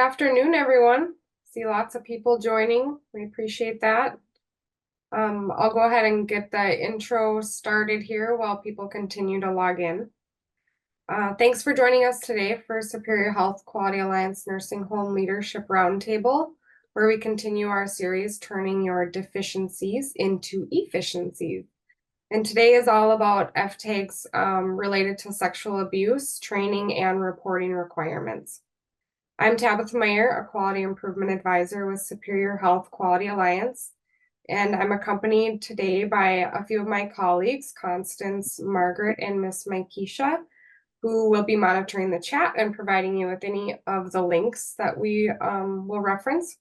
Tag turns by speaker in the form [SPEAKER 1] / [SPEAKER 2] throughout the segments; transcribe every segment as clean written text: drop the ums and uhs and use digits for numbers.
[SPEAKER 1] afternoon, everyone. See lots of people joining. We appreciate that. I'll go ahead and get the intro started here while people continue to log in. Thanks for joining us today for Superior Health Quality Alliance Nursing Home Leadership Roundtable, where we continue our series, Turning Your Deficiencies into Efficiencies. And today is all about FTAGs related to sexual abuse, training, and reporting requirements. I'm Tabitha Meyer, a Quality Improvement Advisor with Superior Health Quality Alliance, and I'm accompanied today by a few of my colleagues, Constance, Margaret, and Miss Mikesha, who will be monitoring the chat and providing you with any of the links that we will reference,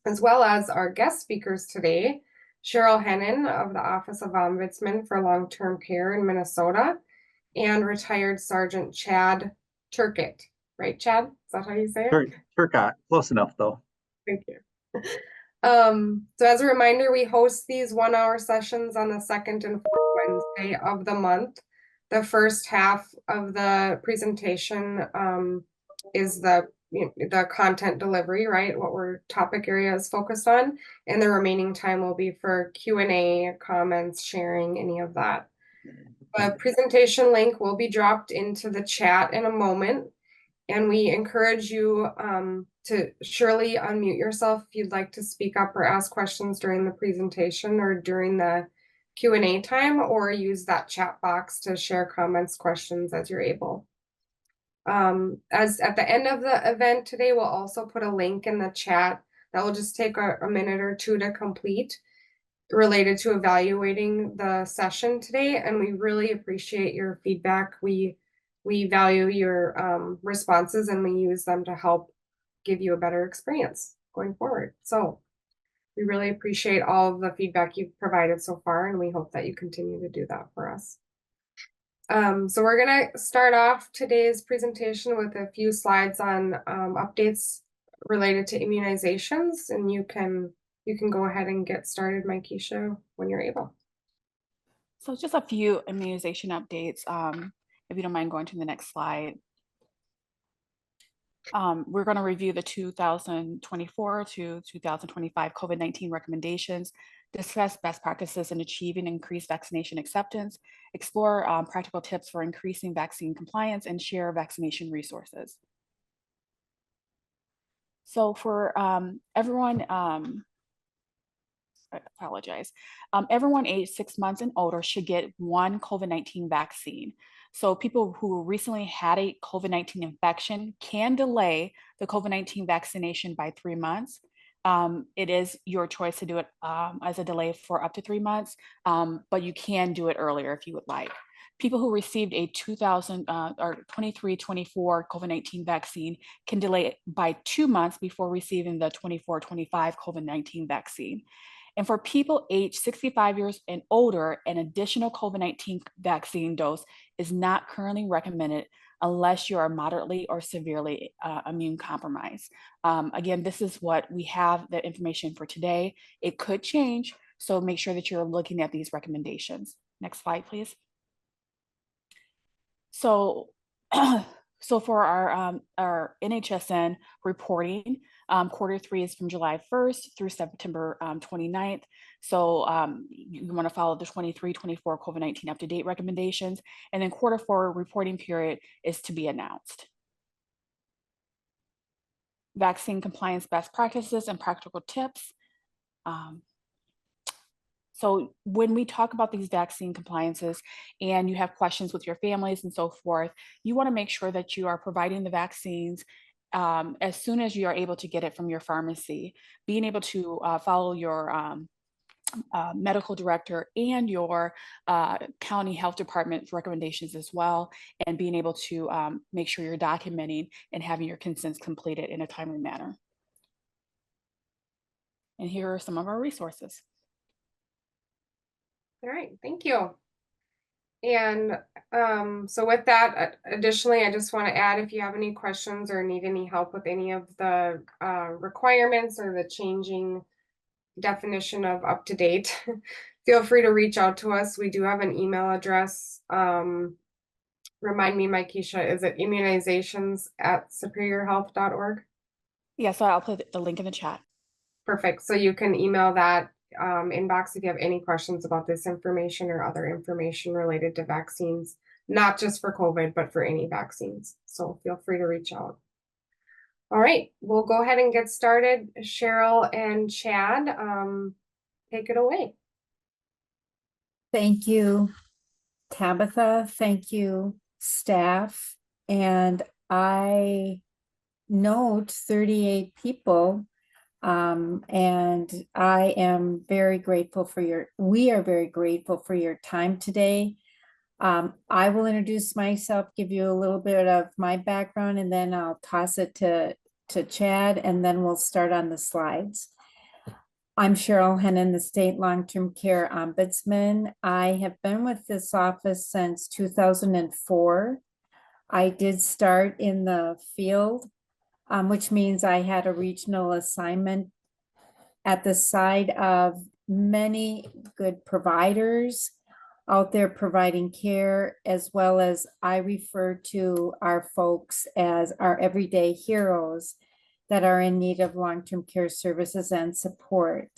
[SPEAKER 1] as well as our guest speakers today, Cheryl Hennon of the Office of Ombudsman for Long-Term Care in Minnesota, and retired Sergeant Chad Turkett. Right, Chad? Is that how you say it?
[SPEAKER 2] Turcotte, close enough though.
[SPEAKER 1] Thank you. So as a reminder, we host these 1-hour sessions on the second and fourth Wednesday of the month. The first half of the presentation is the content delivery, right? What our topic area is focused on, and the remaining time will be for Q&A, comments, sharing, any of that. The presentation link will be dropped into the chat in a moment. And we encourage you to surely unmute yourself if you'd like to speak up or ask questions during the presentation or during the Q&A time, or use that chat box to share comments, questions as you're able. As at the end of the event today, we'll also put a link in the chat that will just take a minute or two to complete, related to evaluating the session today. And we really appreciate your feedback. We value your responses, and we use them to help give you a better experience going forward. So we really appreciate all of the feedback you've provided so far, and we hope that you continue to do that for us. So we're going to start off today's presentation with a few slides on updates related to immunizations, and you can go ahead and get started, Mikesha, when you're able.
[SPEAKER 3] So just a few immunization updates. If you don't mind going to the next slide. We're going to review the 2024 to 2025 COVID-19 recommendations, discuss best practices in achieving increased vaccination acceptance, explore practical tips for increasing vaccine compliance, and share vaccination resources. So for everyone, I apologize. Everyone aged 6 months and older should get one COVID-19 vaccine. So people who recently had a COVID-19 infection can delay the COVID-19 vaccination by 3 months. It is your choice to do it as a delay for up to 3 months, but you can do it earlier if you would like. People who received a 23-24 COVID-19 vaccine can delay it by 2 months before receiving the 24-25 COVID-19 vaccine. And for people aged 65 years and older, an additional COVID-19 vaccine dose is not currently recommended unless you are moderately or severely immune compromised. Again, this is what we have the information for today. It could change, so make sure that you're looking at these recommendations. Next slide, please. So, so for our NHSN reporting, Q3 is from July 1st through September 29th. So you want to follow the 23-24 COVID-19 up-to-date recommendations, and then Q4 reporting period is to be announced. Vaccine compliance best practices and practical tips. So when we talk about these vaccine compliances and you have questions with your families and so forth, you want to make sure that you are providing the vaccines as soon as you are able to get it from your pharmacy, being able to follow your medical director and your county health department recommendations as well, and being able to make sure you're documenting and having your consents completed in a timely manner. And here are some of our resources.
[SPEAKER 1] All right, thank you. And so with that, additionally, I just want to add, if you have any questions or need any help with any of the requirements or the changing definition of up to date, feel free to reach out to us. We do have an email address. Remind me, Mikesha, is it immunizations@superiorhealth.org?
[SPEAKER 3] Yeah, so I'll put the link in the chat.
[SPEAKER 1] Perfect. So you can email that inbox if you have any questions about this information or other information related to vaccines, not just for COVID, but for any vaccines. So feel free to reach out. All right, we'll go ahead and get started. Cheryl and Chad, take it away.
[SPEAKER 2] Thank you, Tabitha. Thank you, staff. And I note 38 people. And I am very grateful for we are very grateful for your time today. I will introduce myself, give you a little bit of my background, and then I'll toss it to Chad, and then we'll start on the slides. I'm Cheryl Hennon, the State Long-Term Care Ombudsman. I have been with this office since 2004. I did start in the field, which means I had a regional assignment at the side of many good providers out there providing care, as well as I refer to our folks as our everyday heroes that are in need of long-term care services and support.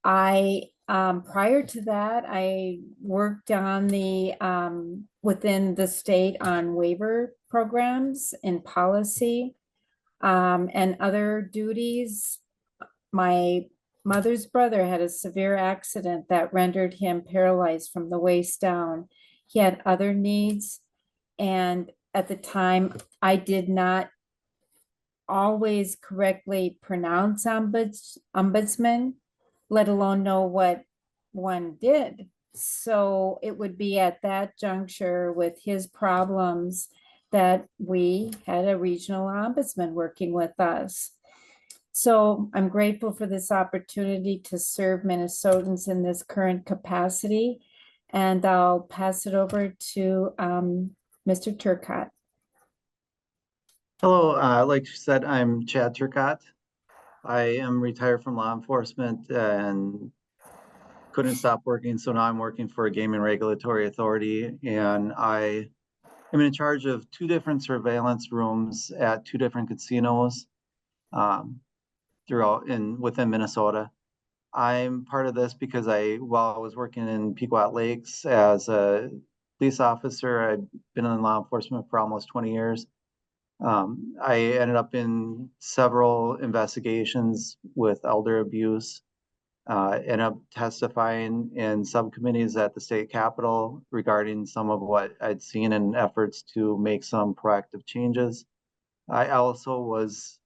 [SPEAKER 2] Prior to that, I worked on within the state on waiver programs and policy, and other duties. My mother's brother had a severe accident that rendered him paralyzed from the waist down. He had other needs, and at the time, I did not always correctly pronounce ombudsman, let alone know what one did. So it would be at that juncture with his problems that we had a regional ombudsman working with us. So I'm grateful for this opportunity to serve Minnesotans in this current capacity. And I'll pass it over to Mr. Turcott.
[SPEAKER 4] Hello, like you said, I'm Chad Turcott. I am retired from law enforcement and couldn't stop working, so now I'm working for a gaming regulatory authority, and I am in charge of 2 different surveillance rooms at 2 different casinos within Minnesota. I'm part of this because while I was working in Pequot Lakes as a police officer, I've been in law enforcement for almost 20 years. I ended up in several investigations with elder abuse, ended up testifying in subcommittees at the state capitol regarding some of what I'd seen in efforts to make some proactive changes. I also was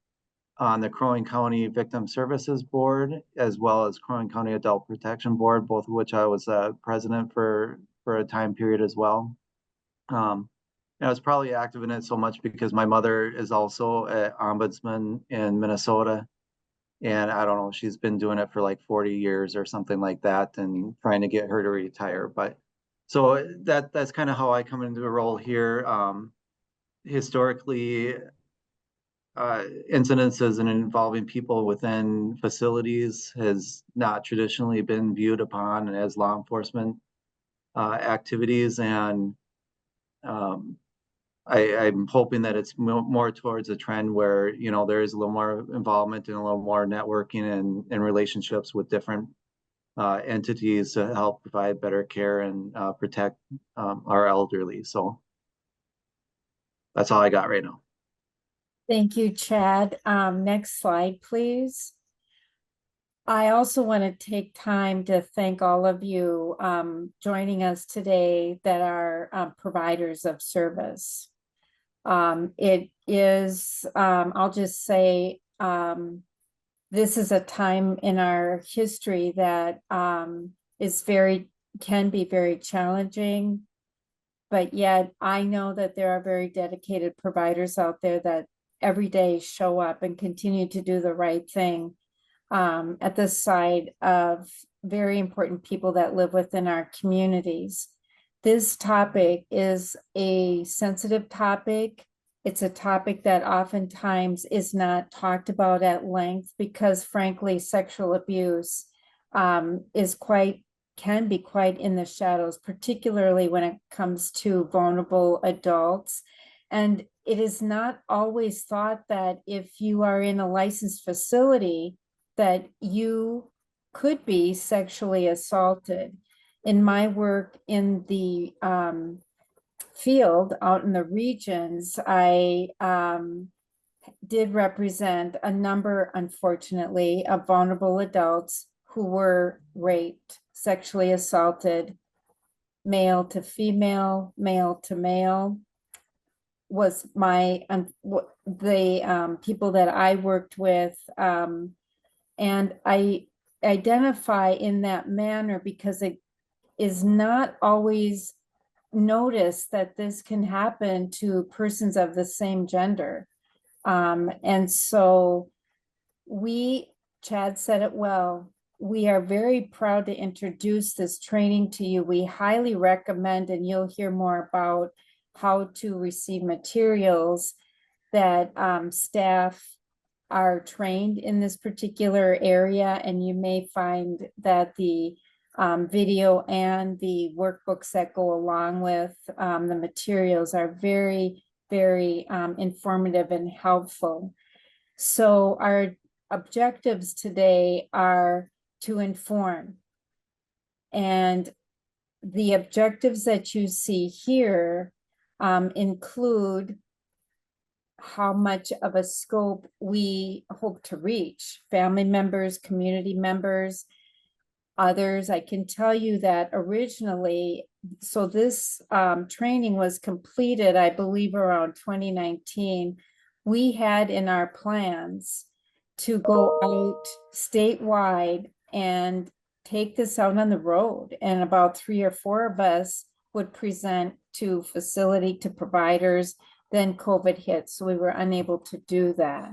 [SPEAKER 4] on the Crow Wing County Victim Services Board, as well as Crow Wing County Adult Protection Board, both of which I was president for a time period as well. I was probably active in it so much because my mother is also an ombudsman in Minnesota. And I don't know, she's been doing it for like 40 years or something like that, and trying to get her to retire. But so that's kind of how I come into a role here. Historically, incidences and involving people within facilities has not traditionally been viewed upon as law enforcement activities. And I'm hoping that it's more towards a trend where, there is a little more involvement and a little more networking and relationships with different entities to help provide better care and protect our elderly. So that's all I got right now.
[SPEAKER 2] Thank you, Chad. Next slide, please. I also want to take time to thank all of you joining us today that are providers of service. It is, I'll just say, this is a time in our history that can be very challenging, but yet I know that there are very dedicated providers out there that every day show up and continue to do the right thing at the side of very important people that live within our communities. This topic is a sensitive topic. It's a topic that oftentimes is not talked about at length because, frankly, sexual abuse can be quite in the shadows, particularly when it comes to vulnerable adults. And it is not always thought that if you are in a licensed facility, that you could be sexually assaulted. In my work in the field out in the regions, I did represent a number, unfortunately, of vulnerable adults who were raped, sexually assaulted, male to female, male to male. Was my the people that I worked with, and I identify in that manner because it is not always noticed that this can happen to persons of the same gender. And so Chad said it well, we are very proud to introduce this training to you. We highly recommend, and you'll hear more about how to receive materials, that staff are trained in this particular area, and you may find that the video and the workbooks that go along with the materials are very, very informative and helpful. So our objectives today are to inform. And the objectives that you see here include how much of a scope we hope to reach, family members, community members, others. I can tell you that originally, so this training was completed, I believe, around 2019. We had in our plans to go out statewide and take this out on the road, and about 3 or 4 of us would present to providers. Then COVID hit, so we were unable to do that.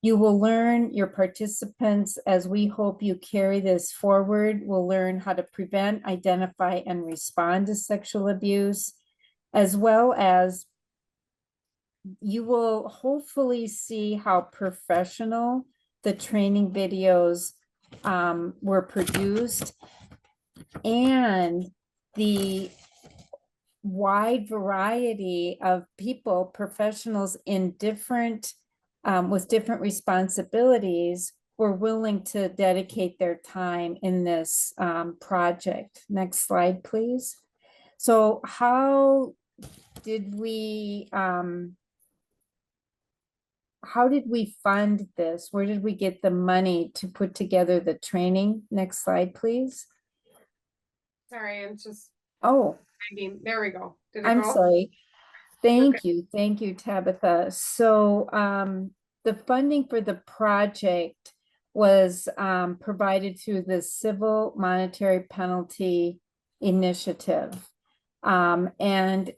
[SPEAKER 2] You will learn, your participants, as we hope you carry this forward, will learn how to prevent, identify, and respond to sexual abuse, as well as you will hopefully see how professional the training videos were produced, and the wide variety of people, professionals in different, with different responsibilities, were willing to dedicate their time in this project. Next slide, please. So how did we fund this? Where did we get the money to put together the training? Next slide, please.
[SPEAKER 1] Sorry, it's just,
[SPEAKER 2] Oh,
[SPEAKER 1] there we go. Did it
[SPEAKER 2] I'm
[SPEAKER 1] go?
[SPEAKER 2] sorry. Thank you, Tabitha. So the funding for the project was provided through the Civil Monetary Penalty Initiative. And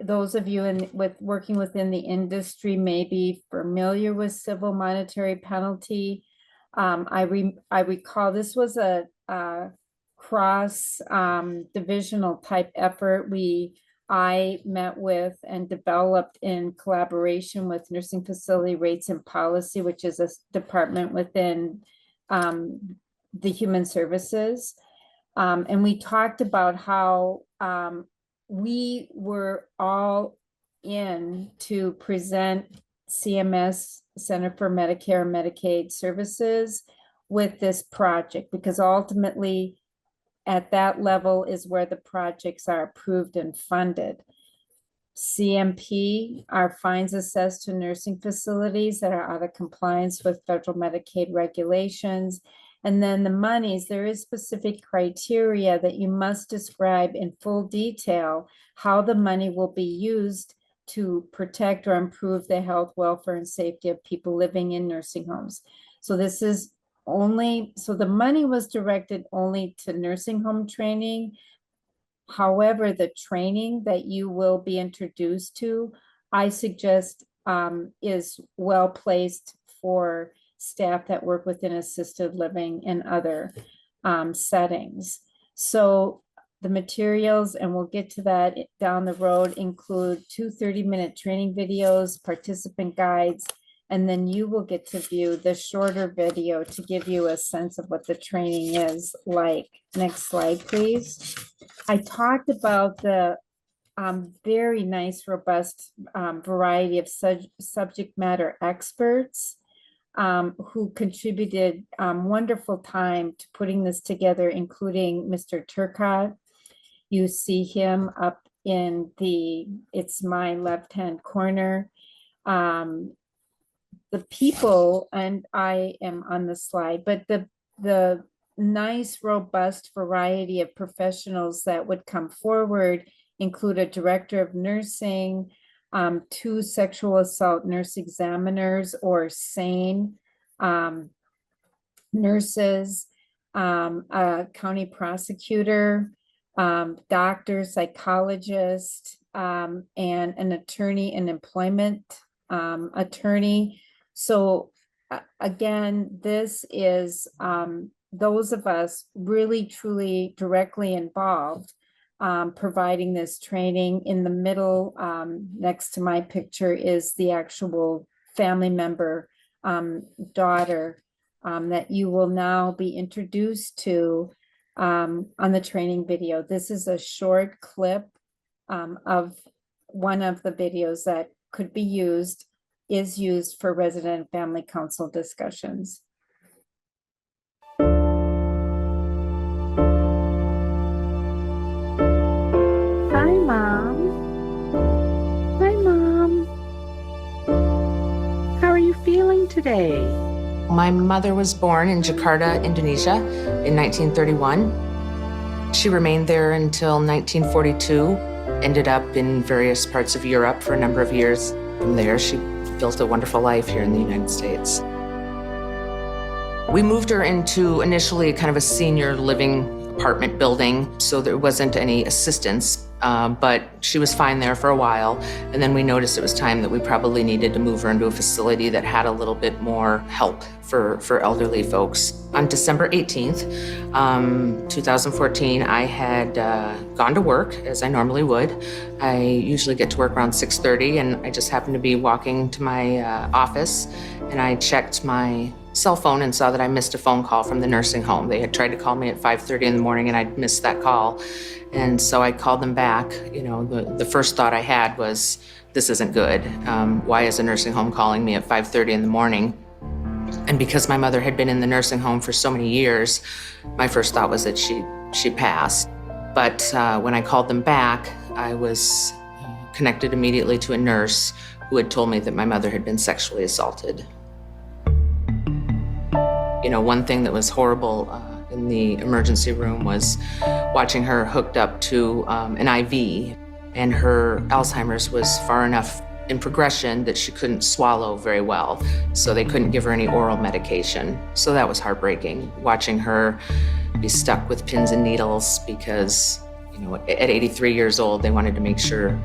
[SPEAKER 2] those of you working within the industry may be familiar with civil monetary penalty. I recall this was a cross divisional type effort. I met with and developed in collaboration with Nursing Facility Rates and Policy, which is a department within the Human Services. And we talked about how we were all in to present CMS, Center for Medicare and Medicaid Services, with this project, because ultimately at that level is where the projects are approved and funded. CMP are fines assessed to nursing facilities that are out of compliance with federal Medicaid regulations. And then the monies, there is specific criteria that you must describe in full detail how the money will be used to protect or improve the health, welfare, and safety of people living in nursing homes. So this is only, so the money was directed only to nursing home training. However, the training that you will be introduced to, I suggest is well placed for staff that work within assisted living and other settings. So the materials, and we'll get to that down the road, include 2 30-minute training videos, participant guides, and then you will get to view the shorter video to give you a sense of what the training is like. Next slide, please. I talked about the very nice, robust variety of subject matter experts who contributed wonderful time to putting this together, including Mr. Turcott. You see him up in it's my left-hand corner. The people, and I am on the slide, but the nice, robust variety of professionals that would come forward include a director of nursing, 2 sexual assault nurse examiners or SANE nurses, a county prosecutor, doctor, psychologist, and an attorney, an employment attorney. So again, this is those of us really, truly directly involved providing this training. In the middle, next to my picture, is the actual family member, daughter, that you will now be introduced to on the training video. This is a short clip of one of the videos that could be used, is used for resident and family council discussions.
[SPEAKER 5] Hi, Mom. Hi, Mom. How are you feeling today?
[SPEAKER 6] My mother was born in Jakarta, Indonesia in 1931. She remained there until 1942, ended up in various parts of Europe for a number of years. From there, she built a wonderful life here in the United States. We moved her into initially kind of a senior living apartment building, so there wasn't any assistance, but she was fine there for a while. And then we noticed it was time that we probably needed to move her into a facility that had a little bit more help for elderly folks. On December 18th, 2014, I had gone to work as I normally would. I usually get to work around 6:30, and I just happened to be walking to my office, and I checked my cell phone and saw that I missed a phone call from the nursing home. They had tried to call me at 5:30 in the morning, and I'd missed that call. And so I called them back. You know, the first thought I had was, this isn't good. Why is a nursing home calling me at 5:30 in the morning? And because my mother had been in the nursing home for so many years, my first thought was that she passed. But when I called them back, I was connected immediately to a nurse who had told me that my mother had been sexually assaulted. You know, one thing that was horrible in the emergency room was watching her hooked up to an IV, and her Alzheimer's was far enough in progression that she couldn't swallow very well, so they couldn't give her any oral medication. So that was heartbreaking, watching her be stuck with pins and needles because, you know, at 83 years old, they wanted to make sure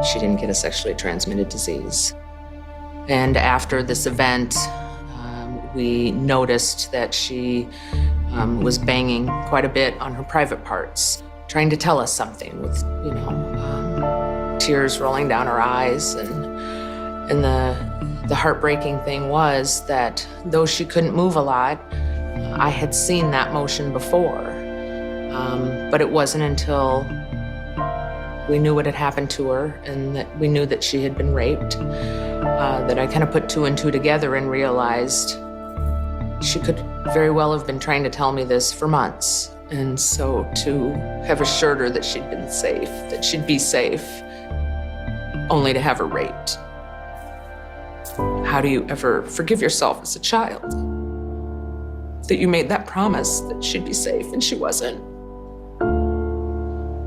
[SPEAKER 6] she didn't get a sexually transmitted disease. And after this event, we noticed that she was banging quite a bit on her private parts, trying to tell us something with, you know, tears rolling down her eyes. And the heartbreaking thing was that though she couldn't move a lot, I had seen that motion before. But it wasn't until we knew what had happened to her and that we knew that she had been raped that I kind of put 2 and 2 together and realized she could very well have been trying to tell me this for months. And so to have assured her that she'd been safe, that she'd be safe, only to have her raped. How do you ever forgive yourself as a child that you made that promise that she'd be safe and she wasn't?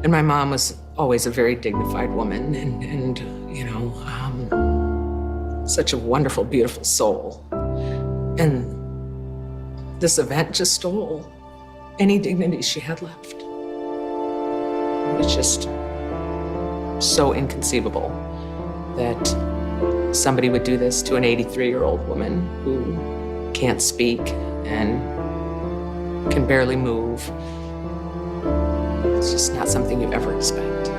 [SPEAKER 6] And my mom was always a very dignified woman and you know, such a wonderful, beautiful soul. And this event just stole any dignity she had left. It was just so inconceivable that somebody would do this to an 83-year-old woman who can't speak and can barely move. It's just not something you ever expect.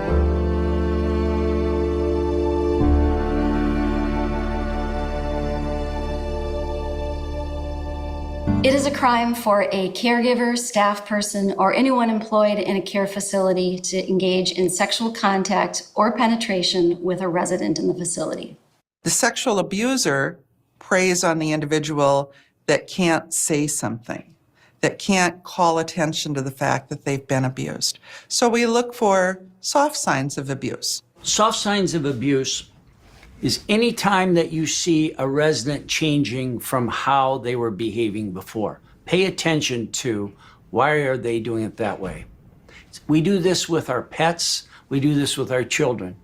[SPEAKER 7] It is a crime for a caregiver, staff person, or anyone employed in a care facility to engage in sexual contact or penetration with a resident in the facility.
[SPEAKER 8] The sexual abuser preys on the individual that can't say something, that can't call attention to the fact that they've been abused. So we look for soft signs of abuse.
[SPEAKER 9] Soft signs of abuse is any time that you see a resident changing from how they were behaving before. Pay attention to why are they doing it that way. We do this with our pets. We do this with our children.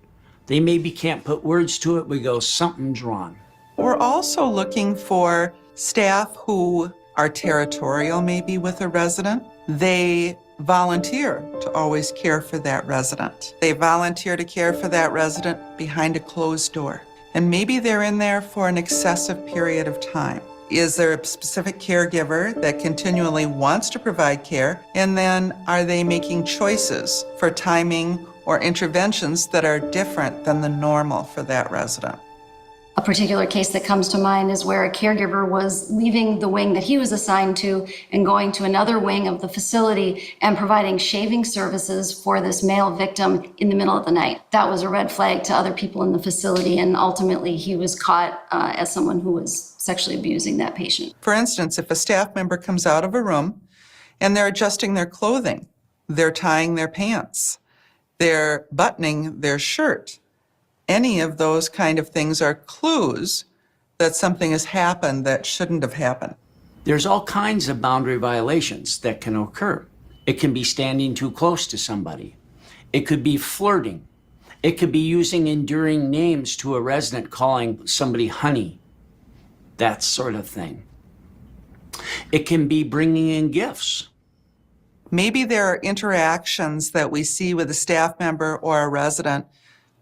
[SPEAKER 9] They maybe can't put words to it. We go, something's wrong.
[SPEAKER 8] We're also looking for staff who are territorial maybe with a resident. They volunteer to always care for that resident. They volunteer to care for that resident behind a closed door. And maybe they're in there for an excessive period of time. Is there a specific caregiver that continually wants to provide care? And then are they making choices for timing or interventions that are different than the normal for that resident?
[SPEAKER 7] A particular case that comes to mind is where a caregiver was leaving the wing that he was assigned to and going to another wing of the facility and providing shaving services for this male victim in the middle of the night. That was a red flag to other people in the facility, and ultimately he was caught as someone who was sexually abusing that patient.
[SPEAKER 8] For instance, if a staff member comes out of a room and they're adjusting their clothing, they're tying their pants, they're buttoning their shirt, any of those kind of things are clues that something has happened that shouldn't have happened.
[SPEAKER 9] There's all kinds of boundary violations that can occur. It can be standing too close to somebody. It could be flirting. It could be using endearing names to a resident, calling somebody honey, that sort of thing. It can be bringing in gifts.
[SPEAKER 8] Maybe there are interactions that we see with a staff member or a resident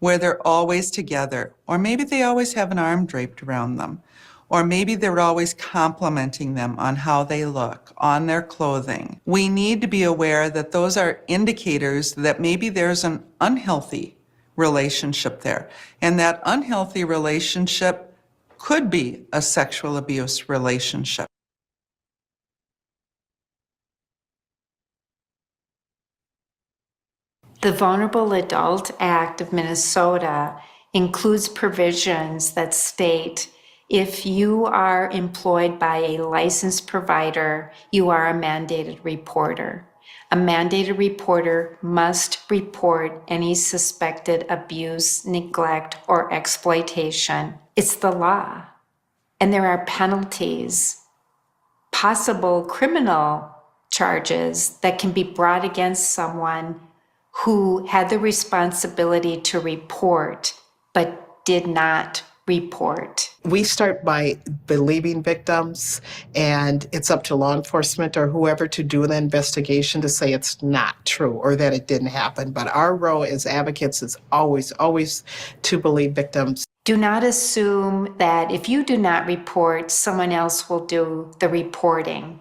[SPEAKER 8] where they're always together, or maybe they always have an arm draped around them, or maybe they're always complimenting them on how they look, on their clothing. We need to be aware that those are indicators that maybe there's an unhealthy relationship there, and that unhealthy relationship could be a sexual abuse relationship.
[SPEAKER 10] The Vulnerable Adult Act of Minnesota includes provisions that state if you are employed by a licensed provider, you are a mandated reporter. A mandated reporter must report any suspected abuse, neglect, or exploitation. It's the law. And there are penalties, possible criminal charges that can be brought against someone who had the responsibility to report but did not report.
[SPEAKER 11] We start by believing victims, and it's up to law enforcement or whoever to do the investigation to say it's not true or that it didn't happen. But our role as advocates is always to believe victims.
[SPEAKER 10] Do not assume that if you do not report, someone else will do the reporting,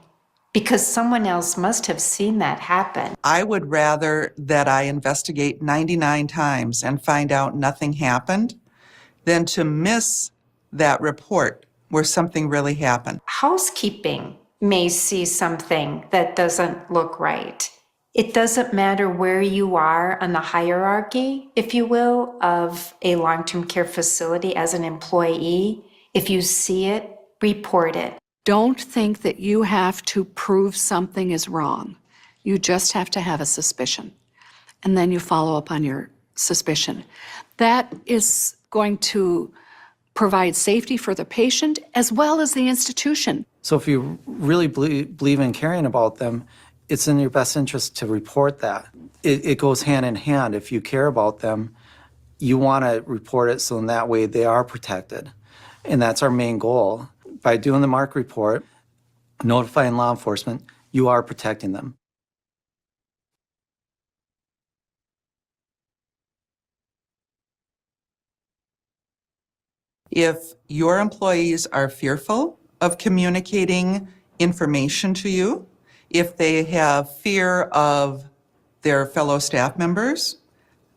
[SPEAKER 10] because someone else must have seen that happen.
[SPEAKER 8] I would rather that I investigate 99 times and find out nothing happened than to miss that report where something really happened.
[SPEAKER 10] Housekeeping may see something that doesn't look right. It doesn't matter where you are on the hierarchy, if you will, of a long-term care facility as an employee. If you see it, report it.
[SPEAKER 12] Don't think that you have to prove something is wrong. You just have to have a suspicion. And then you follow up on your suspicion. That is going to provide safety for the patient as well as the institution.
[SPEAKER 13] So if you really believe in caring about them, it's in your best interest to report that. It goes hand in hand. If you care about them, you want to report it so in that way they are protected. And that's our main goal. By doing the MARC report, notifying law enforcement, you are protecting them.
[SPEAKER 8] If your employees are fearful of communicating information to you, if they have fear of their fellow staff members,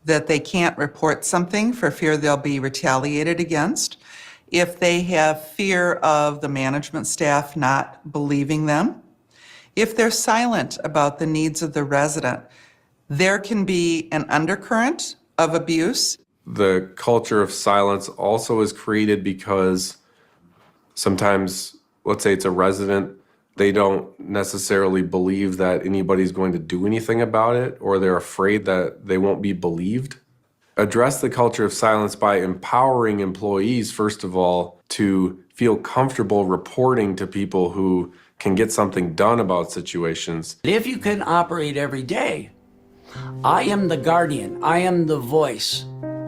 [SPEAKER 8] that they can't report something for fear they'll be retaliated against, if they have fear of the management staff not believing them, if they're silent about the needs of the resident, there can be an undercurrent of abuse.
[SPEAKER 14] The culture of silence also is created because sometimes, let's say it's a resident, they don't necessarily believe that anybody's going to do anything about it, or they're afraid that they won't be believed. Address the culture of silence by empowering employees, first of all, to feel comfortable reporting to people who can get something done about situations.
[SPEAKER 9] If you can operate every day, I am the guardian, I am the voice,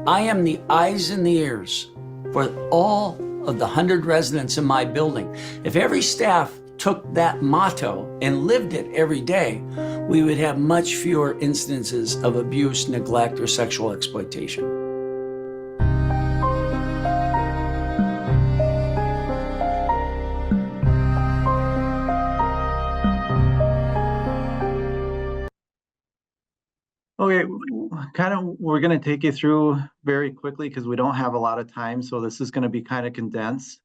[SPEAKER 9] I am the eyes and the ears for all of the 100 residents in my building. If every staff took that motto and lived it every day, we would have much fewer instances of abuse, neglect, or sexual exploitation.
[SPEAKER 4] Okay, we're going to take you through very quickly because we don't have a lot of time. So this is going to be kind of condensed.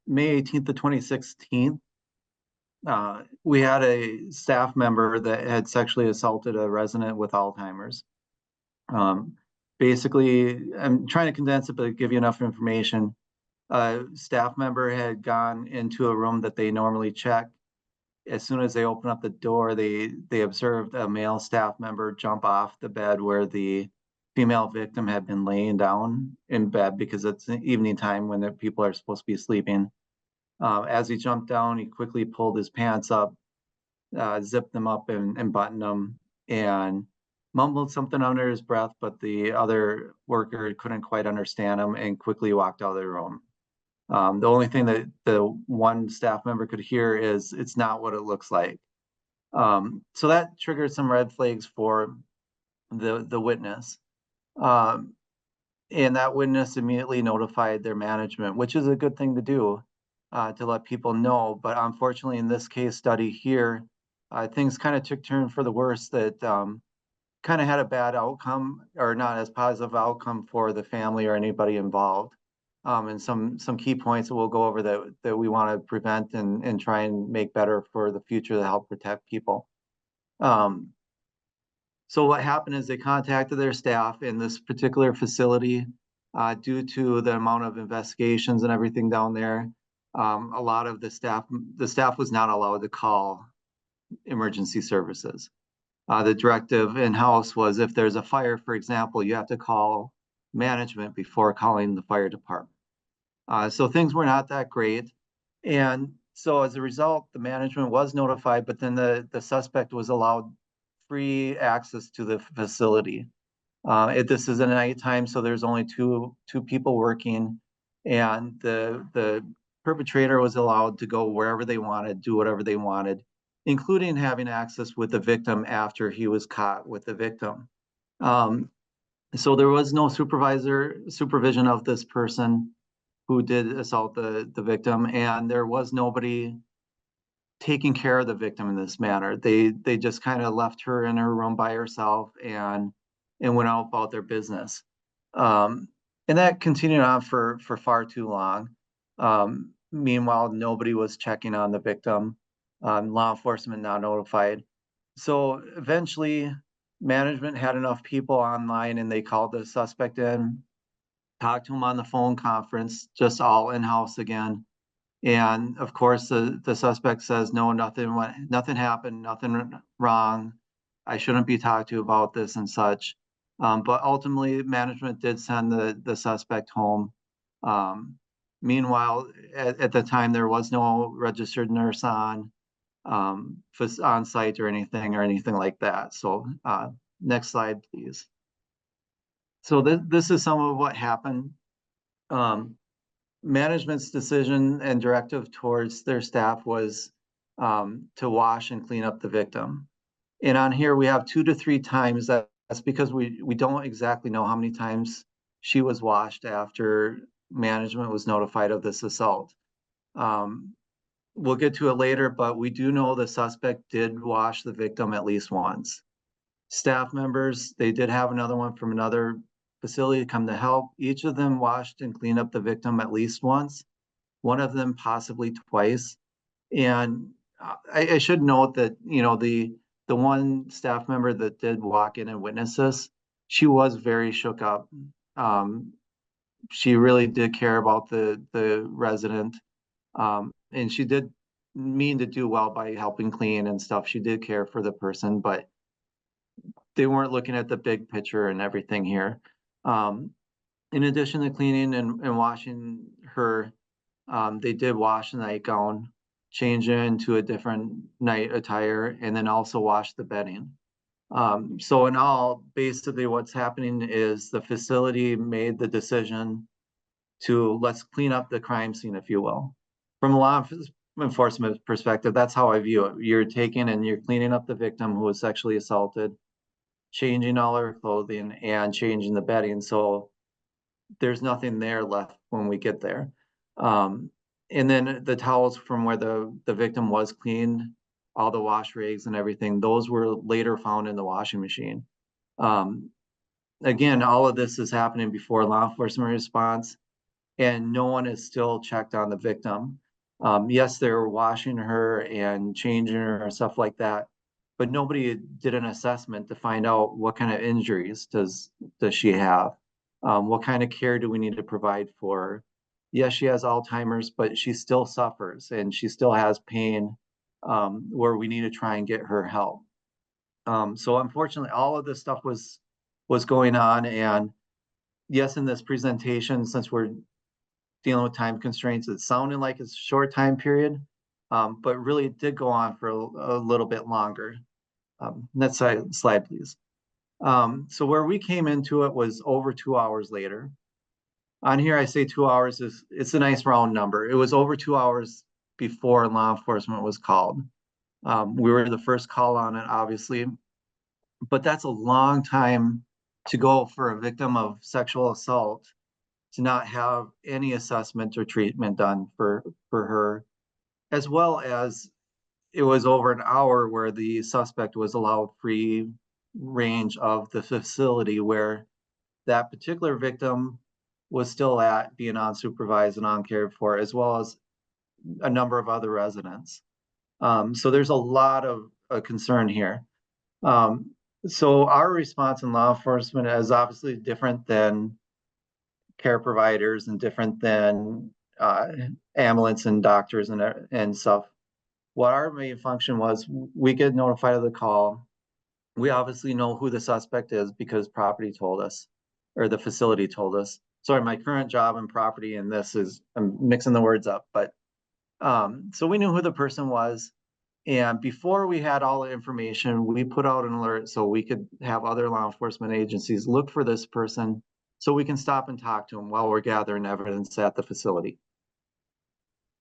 [SPEAKER 4] May 18th to 2016, we had a staff member that had sexually assaulted a resident with Alzheimer's. Basically, I'm trying to condense it, but give you enough information. A staff member had gone into a room that they normally check. As soon as they opened up the door, they observed a male staff member jump off the bed where the female victim had been laying down in bed because it's evening time when the people are supposed to be sleeping. As he jumped down, he quickly pulled his pants up, zipped them up and buttoned them, and mumbled something under his breath, but the other worker couldn't quite understand him and quickly walked out of the room. The only thing that the one staff member could hear is, "It's not what it looks like." So that triggered some red flags for the witness. And that witness immediately notified their management, which is a good thing to do, to let people know. But unfortunately, in this case study here, things kind of took turn for the worse, that kind of had a bad outcome, or not as positive outcome for the family or anybody involved. And some key points that we'll go over that we want to prevent and try and make better for the future to help protect people. So what happened is they contacted their staff in this particular facility, due to the amount of investigations and everything down there. A lot of the staff was not allowed to call emergency services. The directive in-house was, if there's a fire, for example, you have to call management before calling the fire department. So things were not that great. And so as a result, the management was notified, but then the suspect was allowed free access to the facility. This is at nighttime, so there's only two people working, and the perpetrator was allowed to go wherever they wanted, do whatever they wanted, including having access with the victim after he was caught with the victim. So there was no supervision of this person who did assault the victim, and there was nobody taking care of the victim in this manner. They just kind of left her in her room by herself and went out about their business. And that continued on for far too long. Meanwhile, nobody was checking on the victim. Law enforcement not notified. So eventually, management had enough people online, and they called the suspect in, talked to him on the phone conference, just all in-house again. And of course, the suspect says, "No, nothing happened, nothing wrong. I shouldn't be talked to about this," and such. But ultimately, management did send the suspect home. Meanwhile, at the time, there was no registered nurse on site or anything like that. So next slide, please. So this is some of what happened. Management's decision and directive towards their staff was to wash and clean up the victim. And on here, we have 2 to 3 times. That's because we don't exactly know how many times she was washed after management was notified of this assault. We'll get to it later, but we do know the suspect did wash the victim at least once. Staff members, they did have another one from another facility to come to help. Each of them washed and cleaned up the victim at least once, one of them possibly twice. And I should note that, you know, the one staff member that did walk in and witness this, she was very shook up. She really did care about the resident. And she did mean to do well by helping clean and stuff. She did care for the person, but they weren't looking at the big picture and everything here. In addition to cleaning and washing her, they did wash the nightgown, change it into a different night attire, and then also wash the bedding. So in all, basically what's happening is the facility made the decision to let's clean up the crime scene, if you will. From a law enforcement perspective, that's how I view it. You're taking and you're cleaning up the victim who was sexually assaulted, changing all her clothing and changing the bedding. So there's nothing there left when we get there. And then the towels from where the victim was cleaned, all the wash rags and everything, those were later found in the washing machine. Again, all of this is happening before law enforcement response, and no one is still checked on the victim. Yes, they were washing her and changing her and stuff like that, but nobody did an assessment to find out what kind of injuries does she have? What kind of care do we need to provide for her? Yes, she has Alzheimer's, but she still suffers and she still has pain, where we need to try and get her help. So unfortunately, all of this stuff was going on. And yes, in this presentation, since we're dealing with time constraints, it sounded like it's a short time period, but really it did go on for a little bit longer. Next slide, please. So where we came into it was over 2 hours later. On here, I say 2 hours it's a nice round number. It was over 2 hours before law enforcement was called. We were the first call on it, obviously, but that's a long time to go for a victim of sexual assault to not have any assessment or treatment done for her, as well as it was over an hour where the suspect was allowed free range of the facility where that particular victim was still at, being unsupervised and uncared for, as well as a number of other residents. So there's a lot of concern here. So our response in law enforcement is obviously different than care providers and different than ambulance and doctors and stuff. What our main function was, we get notified of the call. We obviously know who the suspect is because property told us, or the facility told us. Sorry, my current job and property and this is, I'm mixing the words up, but so we knew who the person was. And before we had all the information, we put out an alert so we could have other law enforcement agencies look for this person so we can stop and talk to them while we're gathering evidence at the facility.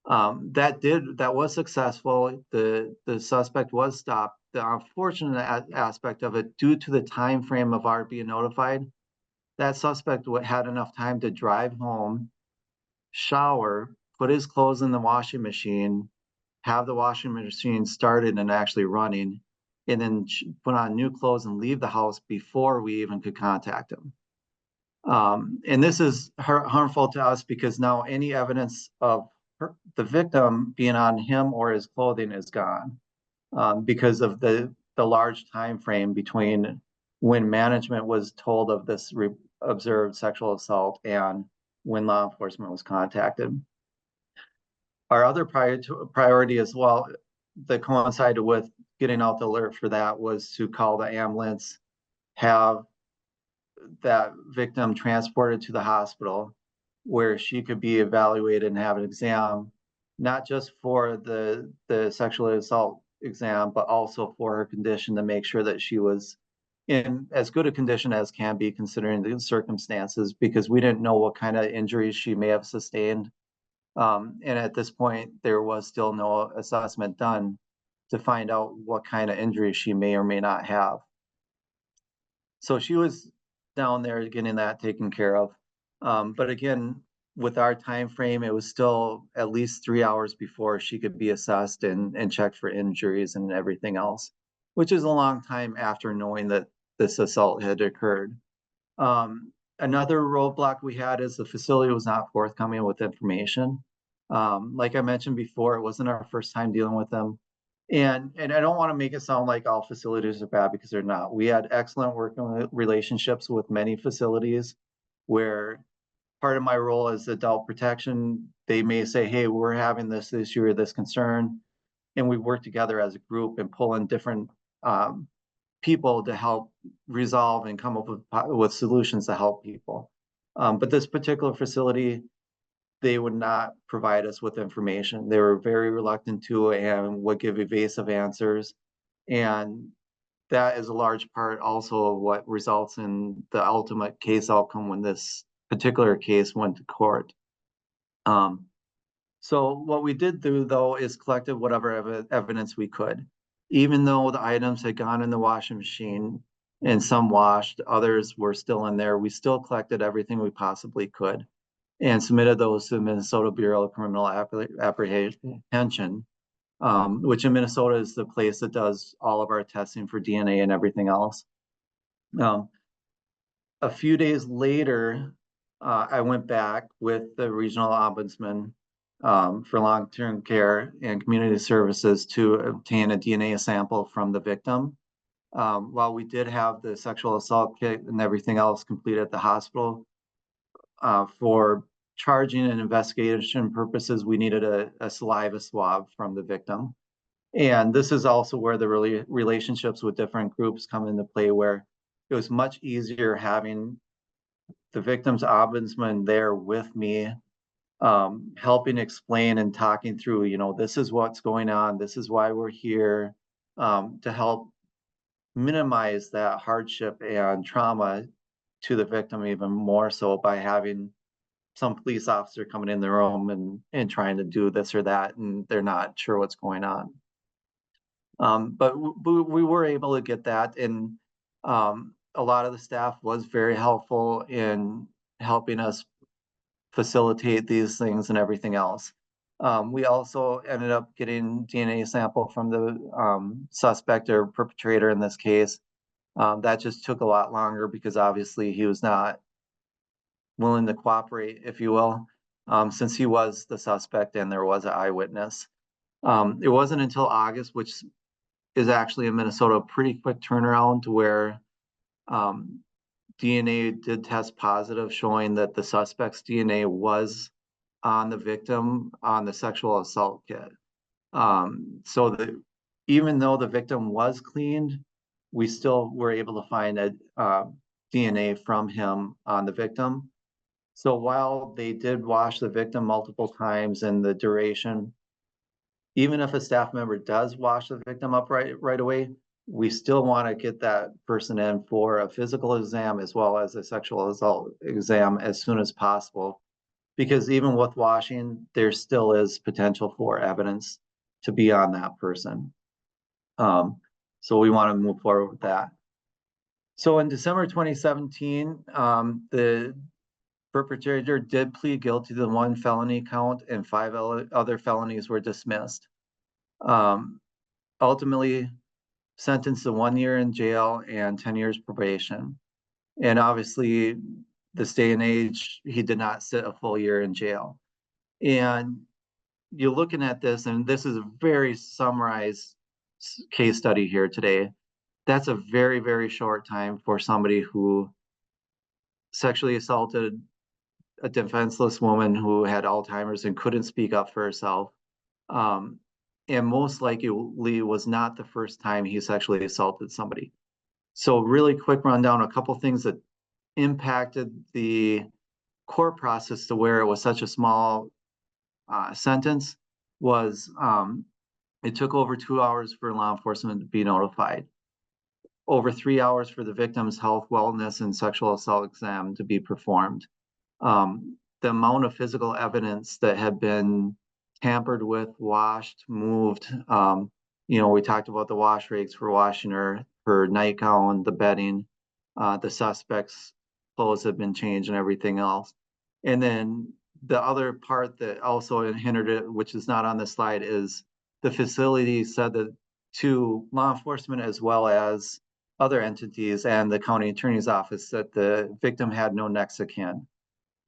[SPEAKER 4] That was successful. The suspect was stopped. The unfortunate aspect of it, due to the time frame of our being notified, that suspect had enough time to drive home, shower, put his clothes in the washing machine, have the washing machine started and actually running, and then put on new clothes and leave the house before we even could contact him. And this is harmful to us because now any evidence of the victim being on him or his clothing is gone, because of the large time frame between when management was told of this observed sexual assault and when law enforcement was contacted. Our other priority as well that coincided with getting out the alert for that was to call the ambulance, have that victim transported to the hospital where she could be evaluated and have an exam, not just for the sexual assault exam, but also for her condition, to make sure that she was in as good a condition as can be considering the circumstances, because we didn't know what kind of injuries she may have sustained. And at this point, there was still no assessment done to find out what kind of injuries she may or may not have. So she was down there getting that taken care of. But again, with our time frame, it was still at least 3 hours before she could be assessed and checked for injuries and everything else, which is a long time after knowing that this assault had occurred. Another roadblock we had is the facility was not forthcoming with information. Like I mentioned before, it wasn't our first time dealing with them. And I don't want to make it sound like all facilities are bad, because they're not. We had excellent working relationships with many facilities where part of my role as adult protection, they may say, hey, we're having this issue or this concern. And we work together as a group and pull in different people to help resolve and come up with solutions to help people. But this particular facility, they would not provide us with information. They were very reluctant to and would give evasive answers. And that is a large part also of what results in the ultimate case outcome when this particular case went to court. So what we did do, though, is collected whatever evidence we could. Even though the items had gone in the washing machine and some washed, others were still in there, we still collected everything we possibly could and submitted those to the Minnesota Bureau of Criminal Apprehension, which in Minnesota is the place that does all of our testing for DNA and everything else. A few days later, I went back with the regional ombudsman for long-term care and community services to obtain a DNA sample from the victim. While we did have the sexual assault kit and everything else completed at the hospital, for charging and investigation purposes, we needed a saliva swab from the victim. And this is also where the relationships with different groups come into play, where it was much easier having the victim's ombudsman there with me, helping explain and talking through, this is what's going on, this is why we're here, to help minimize that hardship and trauma to the victim even more so by having some police officer coming in the room and trying to do this or that, and they're not sure what's going on. But we were able to get that, and a lot of the staff was very helpful in helping us facilitate these things and everything else. We also ended up getting DNA sample from the suspect or perpetrator in this case. That just took a lot longer because obviously he was not willing to cooperate, if you will, since he was the suspect and there was an eyewitness. It wasn't until August, which is actually in Minnesota a pretty quick turnaround, to where DNA did test positive, showing that the suspect's DNA was on the victim on the sexual assault kit. So that even though the victim was cleaned, we still were able to find a DNA from him on the victim. So while they did wash the victim multiple times in the duration, even if a staff member does wash the victim up right away, we still want to get that person in for a physical exam as well as a sexual assault exam as soon as possible. Because even with washing, there still is potential for evidence to be on that person. So we want to move forward with that. So in December 2017, the perpetrator did plead guilty to one felony count and 5 other felonies were dismissed. Ultimately sentenced to 1 year in jail and 10 years probation. And obviously, this day and age, he did not sit a full year in jail. And you're looking at this, and this is a very summarized case study here today. That's a very, very short time for somebody who sexually assaulted a defenseless woman who had Alzheimer's and couldn't speak up for herself. And most likely was not the first time he sexually assaulted somebody. So really quick rundown, a couple things that impacted the court process to where it was such a small sentence was it took over 2 hours for law enforcement to be notified. Over 3 hours for the victim's health, wellness, and sexual assault exam to be performed. The amount of physical evidence that had been tampered with, washed, moved. We talked about the wash rigs for washing her nightgown, the bedding, the suspect's clothes had been changed and everything else. And then the other part that also hindered it, which is not on the slide, is the facility said that to law enforcement as well as other entities and the county attorney's office that the victim had no next of kin.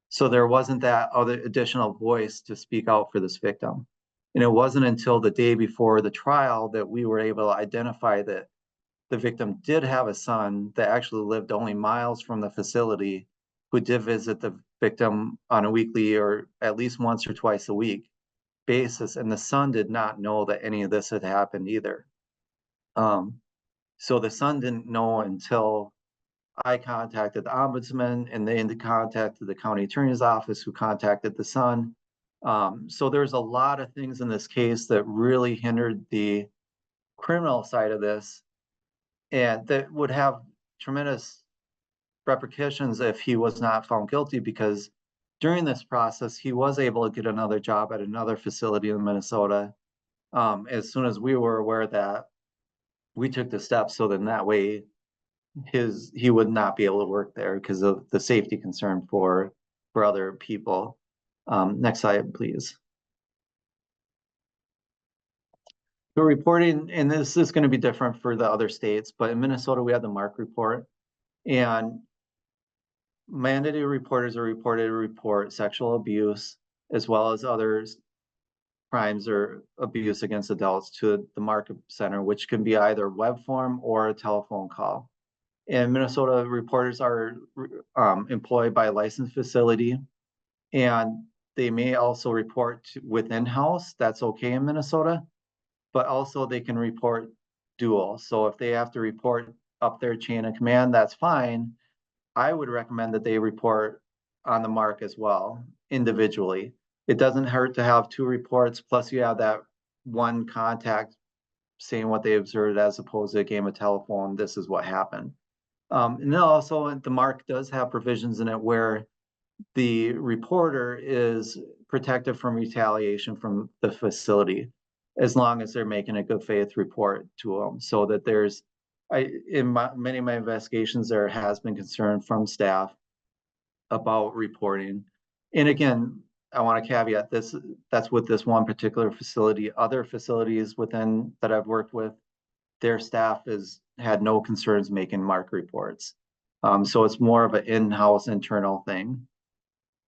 [SPEAKER 4] So there wasn't that other additional voice to speak out for this victim. And it wasn't until the day before the trial that we were able to identify that the victim did have a son that actually lived only miles from the facility, who did visit the victim on a weekly or at least once or twice a week basis. And the son did not know that any of this had happened either. So the son didn't know until I contacted the ombudsman, and they contacted the county attorney's office, who contacted the son. So there's a lot of things in this case that really hindered the criminal side of this, and that would have tremendous repercussions if he was not found guilty, because during this process, he was able to get another job at another facility in Minnesota. As soon as we were aware of that, we took the steps so that that way he would not be able to work there because of the safety concern for other people. Next slide, please. The reporting, and this is going to be different for the other states, but in Minnesota, we have the MARC report, and mandated reporters are reported to report sexual abuse as well as other crimes or abuse against adults to the MARC Center, which can be either web form or a telephone call. In Minnesota, reporters are employed by a licensed facility, and they may also report within house. That's okay in Minnesota, but also they can report dual. So if they have to report up their chain of command, that's fine. I would recommend that they report on the MARC as well, individually. It doesn't hurt to have two reports, plus you have that one contact saying what they observed, as opposed to a game of telephone, this is what happened. And then also the MARC does have provisions in it where the reporter is protected from retaliation from the facility, as long as they're making a good faith report to them. So that there's, in many of my investigations, there has been concern from staff about reporting. And again, I want to caveat this, that's with this one particular facility. Other facilities within that I've worked with, their staff has had no concerns making MARC reports. So it's more of an in-house internal thing.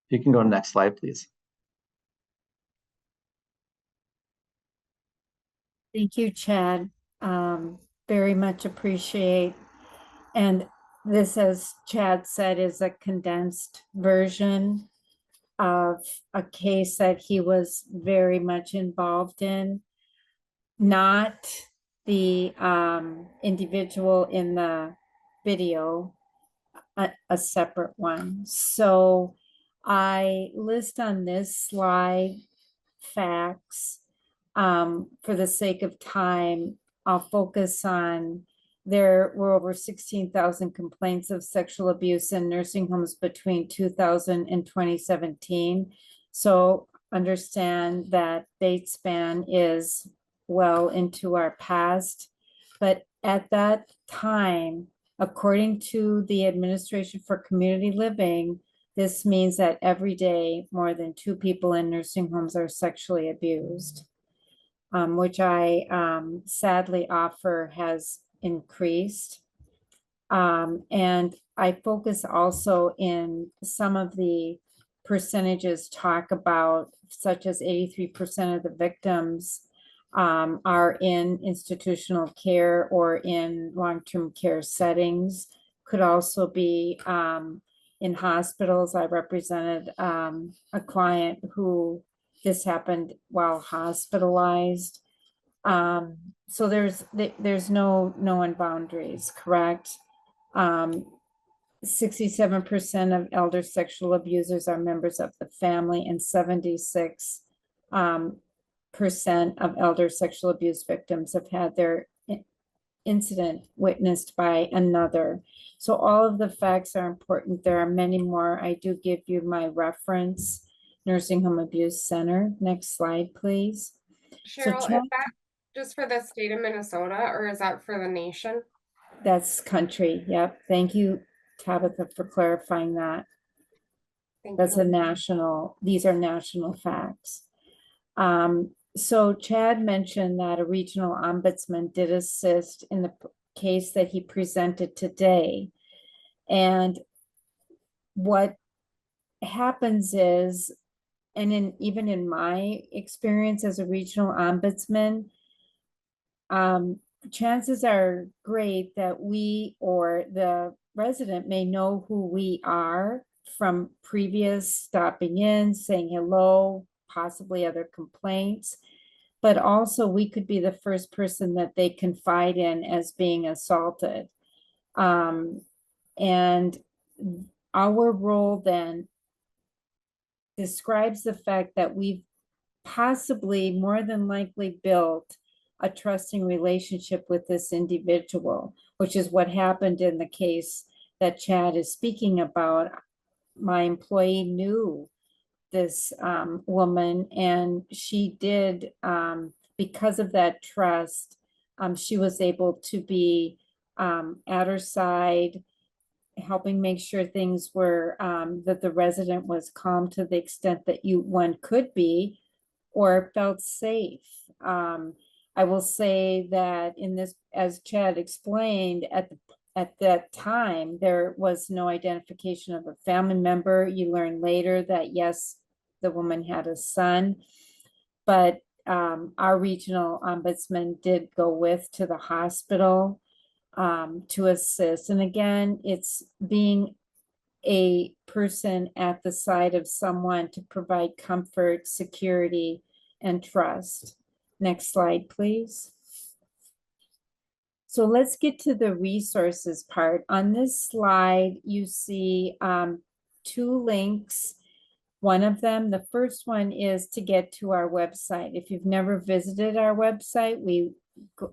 [SPEAKER 4] You can go to the next slide, please.
[SPEAKER 2] Thank you, Chad. Very much appreciate. And this, as Chad said, is a condensed version of a case that he was very much involved in, not the individual in the video, a separate one. So I list on this slide facts. For the sake of time, I'll focus on there were over 16,000 complaints of sexual abuse in nursing homes between 2000 and 2017. So understand that date span is well into our past. But at that time, according to the Administration for Community Living, this means that every day more than 2 people in nursing homes are sexually abused, which I sadly offer has increased. And I focus also in some of the percentages talk about, such as 83% of the victims are in institutional care or in long-term care settings, could also be in hospitals. I represented a client who this happened while hospitalized. So there's no known boundaries, correct? 67% of elder sexual abusers are members of the family, and 76% of elder sexual abuse victims have had their incident witnessed by another. So all of the facts are important. There are many more. I do give you my reference, Nursing Home Abuse Center. Next slide, please.
[SPEAKER 1] Cheryl, is that just for the state of Minnesota, or is that for the nation?
[SPEAKER 2] That's country. Yep. Thank you, Tabitha, for clarifying that. That's a national, these are national facts. So Chad mentioned that a regional ombudsman did assist in the case that he presented today. And what happens is, and even in my experience as a regional ombudsman, chances are great that we or the resident may know who we are from previous stopping in, saying hello, possibly other complaints. But also we could be the first person that they confide in as being assaulted. And our role then describes the fact that we've possibly more than likely built a trusting relationship with this individual, which is what happened in the case that Chad is speaking about. My employee knew this woman, and she did, because of that trust, she was able to be at her side, helping make sure things were, that the resident was calm to the extent that one could be, or felt safe. I will say that in this, as Chad explained, at that time, there was no identification of a family member. You learn later that yes, the woman had a son, but our regional ombudsman did go with to the hospital to assist. And again, it's being a person at the side of someone to provide comfort, security, and trust. Next slide, please. So let's get to the resources part. On this slide, you see two links. One of them, the first one, is to get to our website. If you've never visited our website,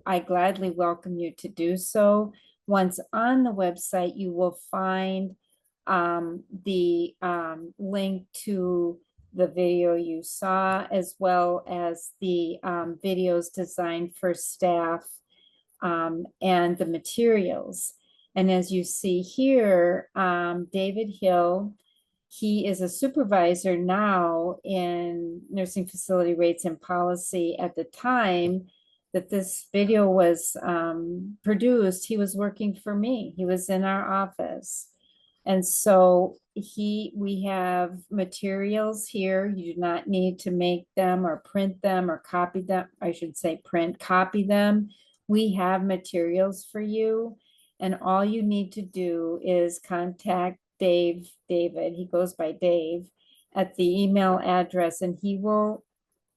[SPEAKER 2] I gladly welcome you to do so. Once on the website, you will find the link to the video you saw, as well as the videos designed for staff and the materials. And as you see here, David Hill, he is a supervisor now in nursing facility rates and policy. At the time that this video was produced, he was working for me. He was in our office. And so we have materials here. You do not need to make them or print them or copy them. I should say copy them. We have materials for you. And all you need to do is contact David, he goes by Dave, at the email address, and he will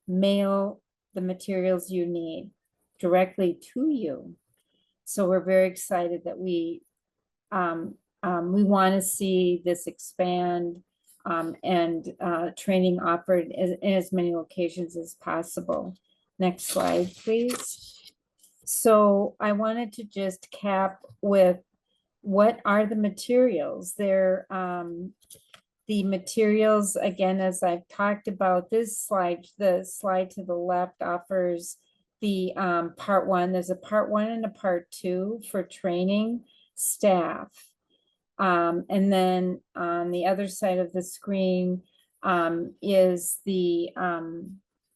[SPEAKER 2] mail the materials you need directly to you. So we're very excited that we want to see this expand and training offered in as many locations as possible. Next slide, please. So I wanted to just cap with what are the materials. They're the materials, again, as I've talked about this slide, the slide to the left offers the part one. There's a part one and a part two for training staff. And then on the other side of the screen is the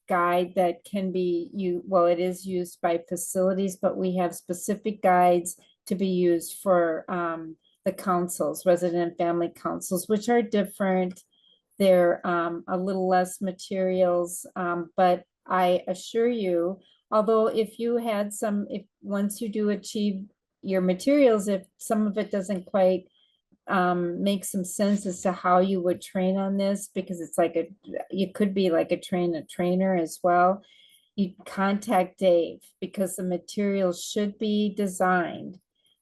[SPEAKER 2] guide that can be it is used by facilities, but we have specific guides to be used for the councils, resident family councils, which are different. They're a little less materials, but I assure you, although if once you do achieve your materials, if some of it doesn't quite make some sense as to how you would train on this, because it's like you could be like a trainer as well. You contact Dave, because the materials should be designed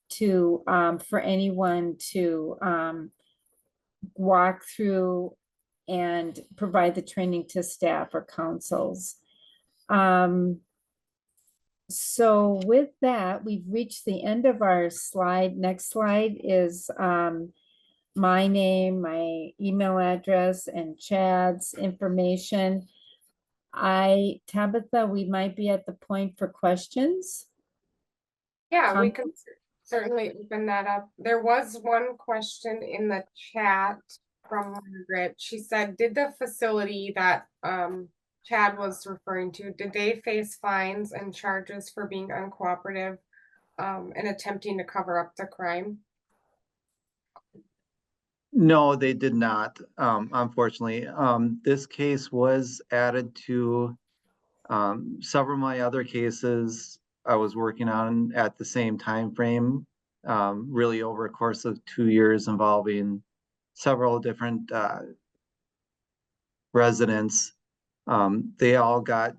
[SPEAKER 2] to for anyone to walk through and provide the training to staff or councils. So with that, we've reached the end of our slide. Next slide is my name, my email address, and Chad's information. Tabitha, we might be at the point for questions.
[SPEAKER 1] Yeah, we can certainly open that up. There was one question in the chat from Margaret. She said, did the facility that Chad was referring to, did they face fines and charges for being uncooperative in attempting to cover up the crime?
[SPEAKER 4] No, they did not, unfortunately. This case was added to several of my other cases I was working on at the same time frame, really over a course of 2 years involving several different residents. They all got,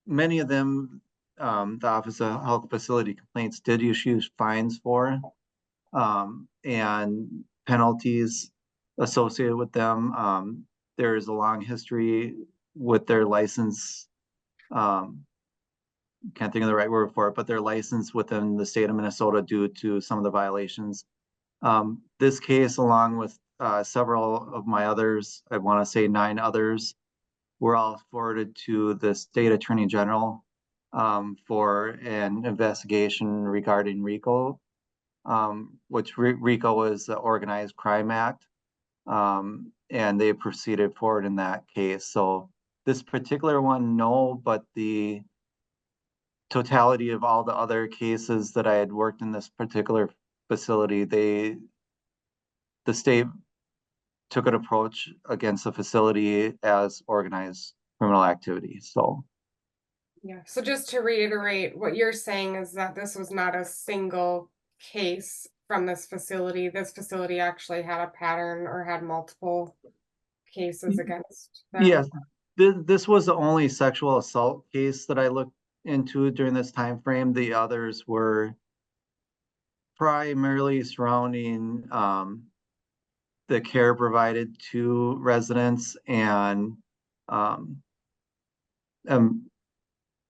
[SPEAKER 4] many of them, the Office of Health Facility Complaints did issue fines for, and penalties associated with them. There's a long history with their license. Can't think of the right word for it, but their license within the state of Minnesota due to some of the violations. This case, along with several of my others, I want to say 9 others, were all forwarded to the state attorney general for an investigation regarding RICO, which RICO is the Organized Crime Act, and they proceeded forward in that case. So this particular one, no, but the totality of all the other cases that I had worked in this particular facility, the state took an approach against the facility as organized criminal activity. So
[SPEAKER 1] Yeah, so just to reiterate, what you're saying is that this was not a single case from this facility. This facility actually had a pattern or had multiple cases against them.
[SPEAKER 4] yes, this was the only sexual assault case that I looked into during this time frame. The others were primarily surrounding the care provided to residents and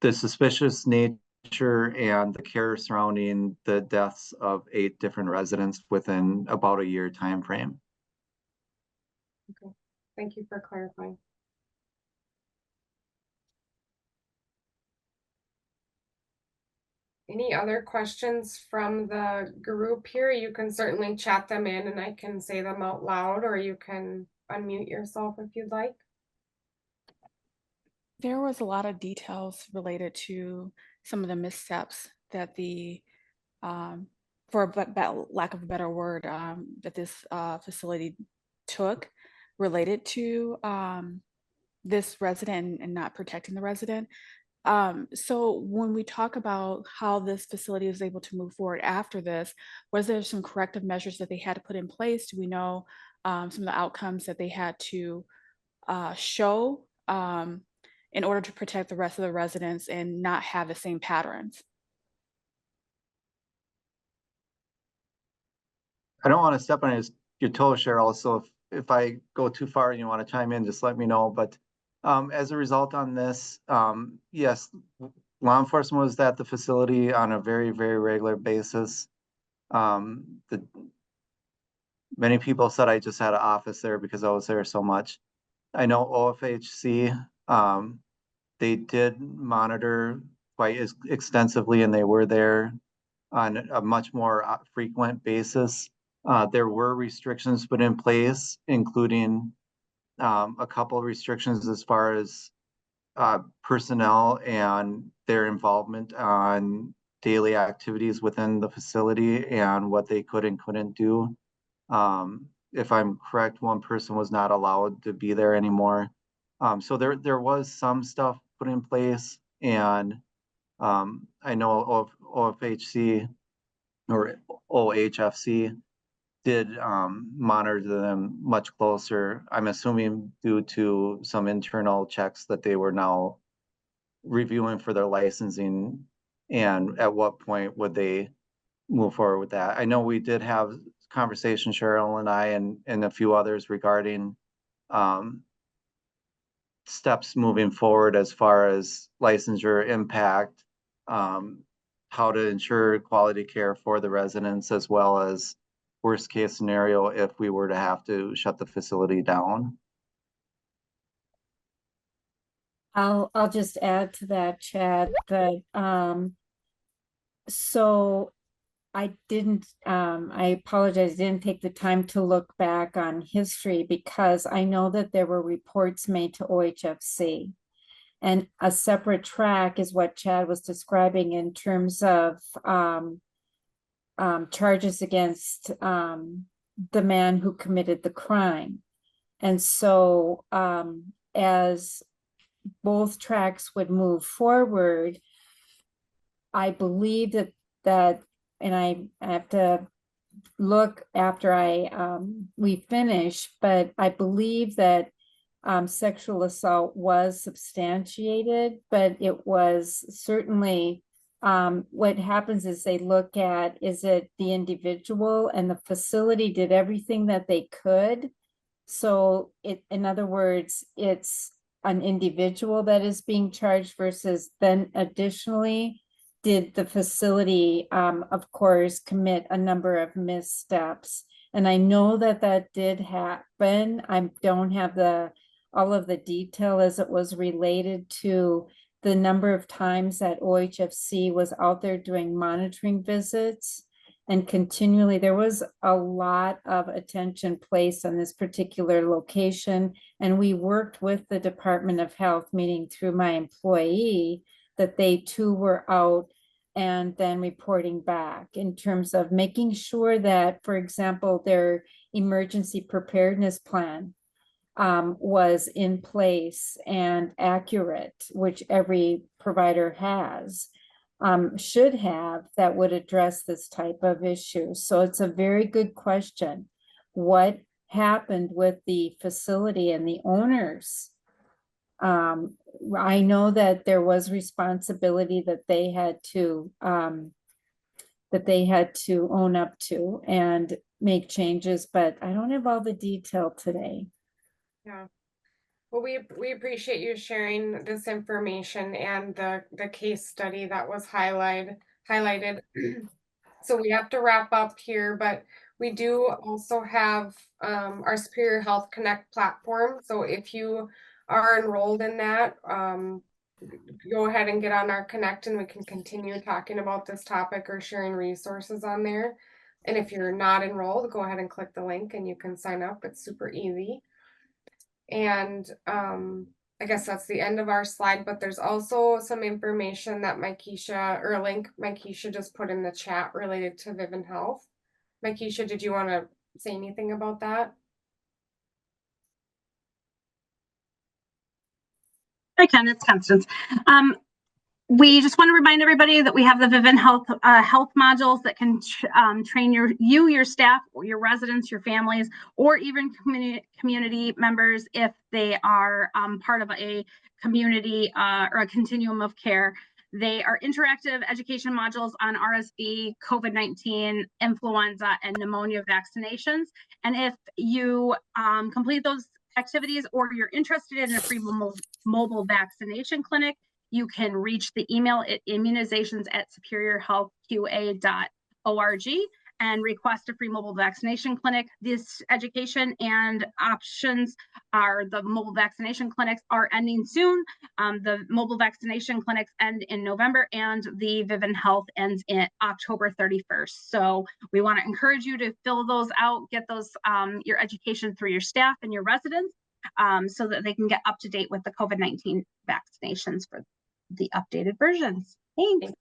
[SPEAKER 4] the suspicious nature and the care surrounding the deaths of 8 different residents within about a year time frame.
[SPEAKER 1] Okay, thank you for clarifying. Any other questions from the group here? You can certainly chat them in and I can say them out loud, or you can unmute yourself if you'd like.
[SPEAKER 3] There was a lot of details related to some of the missteps that the, for lack of a better word, that this facility took related to this resident and not protecting the resident. So when we talk about how this facility is able to move forward after this, was there some corrective measures that they had to put in place? Do we know some of the outcomes that they had to show in order to protect the rest of the residents and not have the same patterns?
[SPEAKER 4] I don't want to step on your toes, Cheryl, so if I go too far and you want to chime in, just let me know. But as a result on this, yes, law enforcement was at the facility on a very, very regular basis. Many people said I just had an office there because I was there so much. I know OFHC, they did monitor quite extensively, and they were there on a much more frequent basis. There were restrictions put in place, including a couple of restrictions as far as personnel and their involvement on daily activities within the facility and what they could and couldn't do. If I'm correct, one person was not allowed to be there anymore. So there was some stuff put in place, and I know OFHC or OHFC did monitor them much closer. I'm assuming due to some internal checks that they were now reviewing for their licensing, and at what point would they move forward with that. I know we did have conversation, Cheryl and I, and a few others regarding steps moving forward as far as licensure impact, how to ensure quality care for the residents, as well as worst case scenario if we were to have to shut the facility down.
[SPEAKER 2] I'll just add to that, Chad, that so I didn't, I apologize, didn't take the time to look back on history because I know that there were reports made to OHFC. And a separate track is what Chad was describing in terms of charges against the man who committed the crime. And so as both tracks would move forward, I believe that, and I have to look after we finish, but I believe that sexual assault was substantiated, but it was certainly what happens is they look at, is it the individual, and the facility did everything that they could. So in other words, it's an individual that is being charged versus then additionally, did the facility, of course, commit a number of missteps. And I know that that did happen. I don't have all of the detail as it was related to the number of times that OHFC was out there doing monitoring visits. And continually, there was a lot of attention placed on this particular location. And we worked with the Department of Health, meaning through my employee, that they too were out and then reporting back in terms of making sure that, for example, their emergency preparedness plan was in place and accurate, which every provider has. Should have, that would address this type of issue. So it's a very good question. What happened with the facility and the owners? I know that there was responsibility that they had to own up to and make changes, but I don't have all the detail today.
[SPEAKER 1] Yeah. Well, we appreciate you sharing this information and the case study that was highlighted. So we have to wrap up here, but we do also have our Superior Health Connect platform. So if you are enrolled in that, go ahead and get on our Connect and we can continue talking about this topic or sharing resources on there. And if you're not enrolled, go ahead and click the link and you can sign up. It's super easy. And I guess that's the end of our slide, but there's also some information that a link Mykesha just put in the chat related to Vivint Health. Mykesha, did you want to say anything about that?
[SPEAKER 15] I can, it's Constance. We just want to remind everybody that we have the Vivint Health health modules that can train your staff, or your residents, your families, or even community members if they are part of a community or a continuum of care. They are interactive education modules on RSV, COVID-19, influenza, and pneumonia vaccinations. And if you complete those activities or you're interested in a free mobile vaccination clinic, you can reach the email at immunizations@superiorhealthqa.org and request a free mobile vaccination clinic. This education and options are, the mobile vaccination clinics are ending soon. The mobile vaccination clinics end in November and the Vivint Health ends in October 31st. So we want to encourage you to fill those out, get those your education through your staff and your residents so that they can get up to date with the COVID-19 vaccinations for the updated versions. Thanks.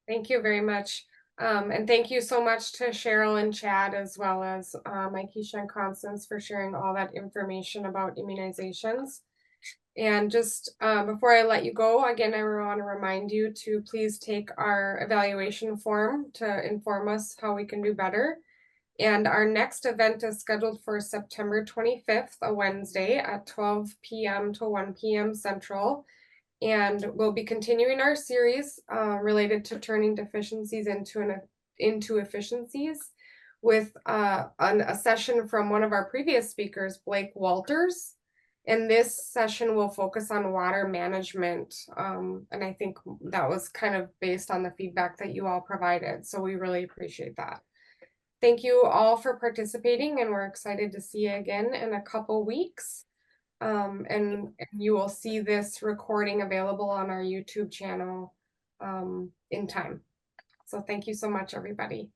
[SPEAKER 1] Thank you very much. And thank you so much to Cheryl and Chad, as well as Mykesha and Constance, for sharing all that information about immunizations. And just before I let you go, again, I want to remind you to please take our evaluation form to inform us how we can do better. And our next event is scheduled for September 25th, a Wednesday at 12 p.m. to 1 p.m. Central. And we'll be continuing our series related to turning deficiencies into efficiencies with a session from one of our previous speakers, Blake Walters. And this session will focus on water management. And I think that was kind of based on the feedback that you all provided. So we really appreciate that. Thank you all for participating, and we're excited to see you again in a couple weeks. And you will see this recording available on our YouTube channel in time. So thank you so much, everybody.